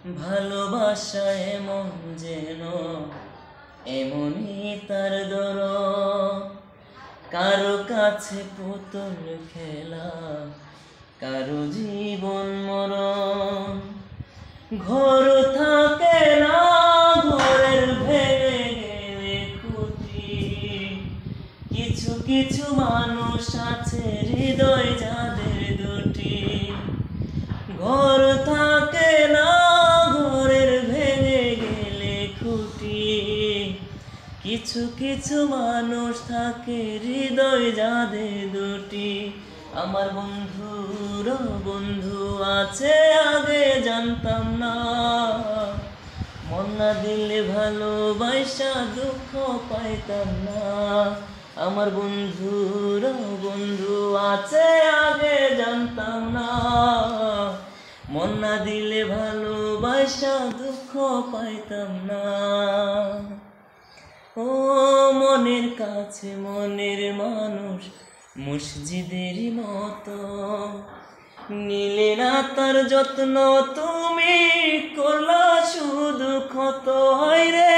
ভালোবাসা এমন যেন এমনই তার দরদ, কারো কাছে পুতুল খেলা, কারো জীবন মরণ। ঘর থাকে না, ঘরের ভেঙে গেলে খুঁটি। কিছু কিছু মানুষ আছে হৃদয় যাদের দুটি। ঘর থাকে না, ঘরের ভেঙে গেলে খুঁটি। কিছু কিছু মানুষ থাকে হৃদয় যাদের দুটি। আমার বন্ধুর বন্ধু আছে আগে জানতাম না, মন না দিলে ভালোবাসা দুঃখ পাইতাম না। আমার বন্ধুর বন্ধু আছে আগে জানতাম না, মন না দিলে ভালোবাসা দুঃখ পাইতাম না। ও মনের কাছে মনের মানুষ মসজিদের মতো, নিলে না তার যত্ন তুমি, করলা শুধু ক্ষত। হয় রে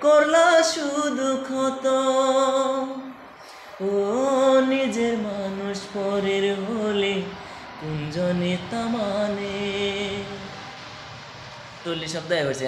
করলা শুধু ক্ষত। ও নিজের মানুষ পরের হলে কুঞ্জনে তা মানে। 40 সপ্তাহে হয়েছে।